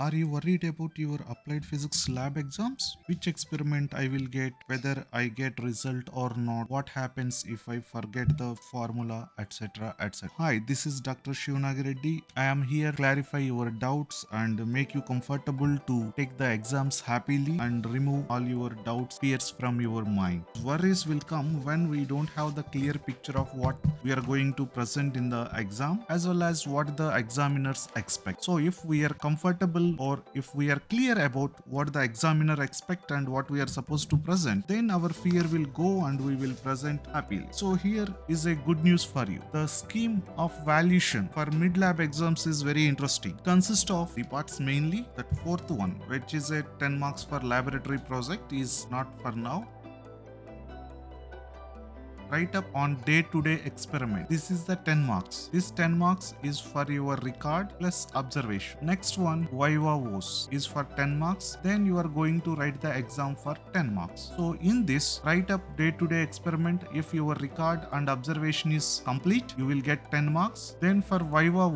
Are you worried about your applied physics lab exams? Which experiment I will get, whether I get result or not, what happens if I forget the formula, etc. etc. Hi, this is Dr. Shivnagi Reddy. I am here to clarify your doubts and make you comfortable to take the exams happily and remove all your doubts, fears from your mind. Worries will come when we don't have the clear picture of what we are going to present in the exam as well as what the examiners expect. So if we are comfortable or if we are clear about what the examiner expect and what we are supposed to present, then our fear will go and we will present happily. So here is a good news for you. The scheme of valuation for mid-lab exams is very interesting. It consists of three parts mainly. That fourth one, which is a 10 marks for laboratory project, is not for now. Write up on day-to-day experiment. This is the 10 marks. This 10 marks is for your record plus observation. Next one, Viva is for 10 marks. Then you are going to write the exam for 10 marks. So in this, write up day-to-day experiment. If your record and observation is complete, you will get 10 marks. Then for Viva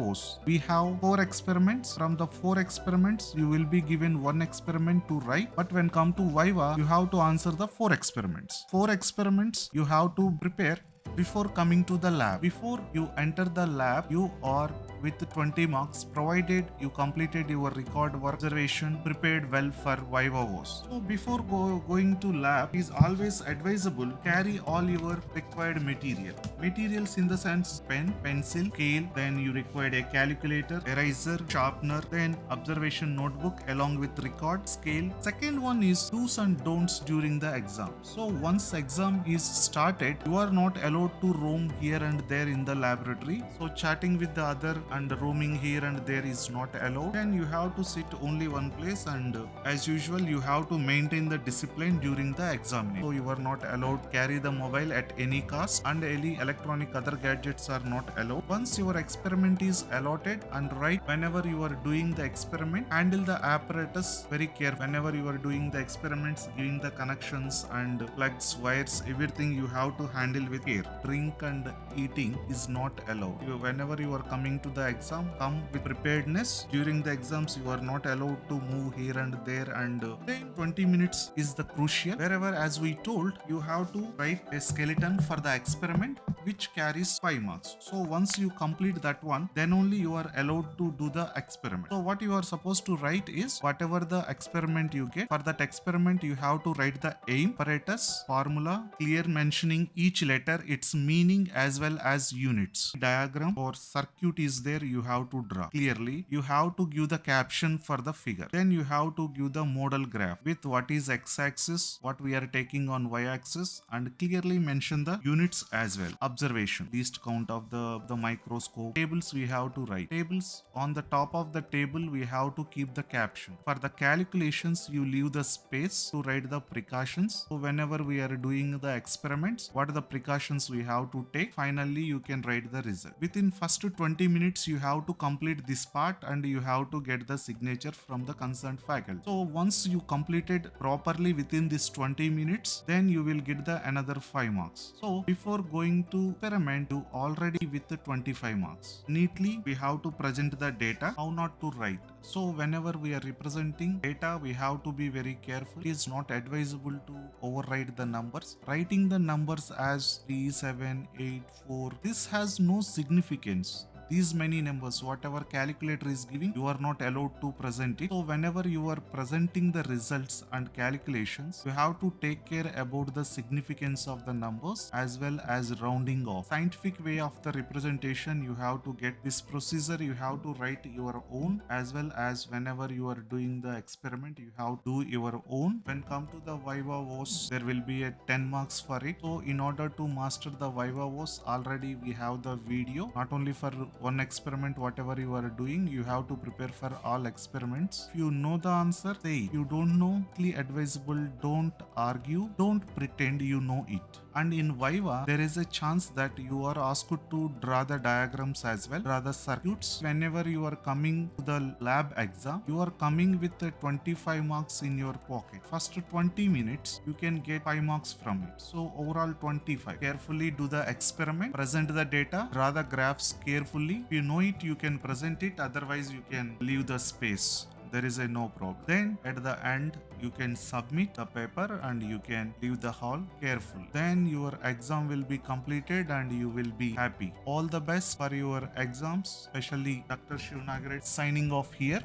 we have 4 experiments. From the 4 experiments, you will be given 1 experiment to write. But when come to Viva, you have to answer the 4 experiments. 4 experiments you have to prepare before coming to the lab. Before you enter the lab, you are with 20 marks provided you completed your record work, observation, prepared well for Viva. So before going to lab, it is always advisable carry all your required materials in the sense pen, pencil, scale, then you require a calculator, eraser, sharpener, then observation notebook along with record, scale. Second one is do's and don'ts during the exam. So once exam is started, you are not allowed to roam here and there in the laboratory. So chatting with the other and roaming here and there is not allowed, and you have to sit only one place, and as usual you have to maintain the discipline during the examination. So you are not allowed to carry the mobile at any cost, and any electronic other gadgets are not allowed. Once your experiment is allotted, and right whenever you are doing the experiment, handle the apparatus very carefully. Whenever you are doing the experiments, giving the connections and plugs, wires, everything you have to handle with care. Drink and eating is not allowed. Whenever you are coming to the exam, come with preparedness. During the exams, you are not allowed to move here and there, and then 20 minutes is the crucial. Wherever, as we told, you have to write a skeleton for the experiment which carries 5 marks. So once you complete that one, then only you are allowed to do the experiment. So what you are supposed to write is whatever the experiment you get. For that experiment, you have to write the aim, apparatus, formula, clear mentioning each letter, its meaning as well as units. Diagram or circuit is there, you have to draw clearly. You have to give the caption for the figure. Then you have to give the model graph with what is x-axis, what we are taking on y-axis, and clearly mention the units as well. Observation, least count of the microscope. Tables we have to write. Tables, on the top of the table we have to keep the caption. For the calculations, you leave the space to write the precautions. So whenever we are doing the experiments, what are the precautions we have to take? Finally, you can write the result. Within first 20 minutes, you have to complete this part, and you have to get the signature from the concerned faculty. So once you completed properly within this 20 minutes, then you will get the another 5 marks. So before going to experiment, you already with the 25 marks. Neatly, we have to present the data, how not to write. So whenever we are representing data, we have to be very careful. It is not advisable to overwrite the numbers. Writing the numbers as 3, 7, 8, 4, this has no significance. These many numbers, whatever calculator is giving, you are not allowed to present it. So whenever you are presenting the results and calculations, you have to take care about the significance of the numbers as well as rounding off. Scientific way of the representation, you have to get this procedure, you have to write your own, as well as whenever you are doing the experiment, you have to do your own. When come to the Viva, there will be a 10 marks for it. So in order to master the Viva, already we have the video, not only for one experiment. Whatever you are doing, you have to prepare for all experiments. If you know the answer, say it. You don't know, advisable, don't argue, don't pretend you know it. And in Viva, there is a chance that you are asked to draw the diagrams as well, draw the circuits. Whenever you are coming to the lab exam, you are coming with 25 marks in your pocket. First 20 minutes, you can get 5 marks from it. So overall 25. Carefully do the experiment, present the data, draw the graphs carefully. If you know it, you can present it. Otherwise, you can leave the space. there is a no problem. Then at the end you can submit the paper and you can leave the hall careful. Then your exam will be completed and you will be happy. All the best for your exams, especially Dr. Shivnagare signing off here.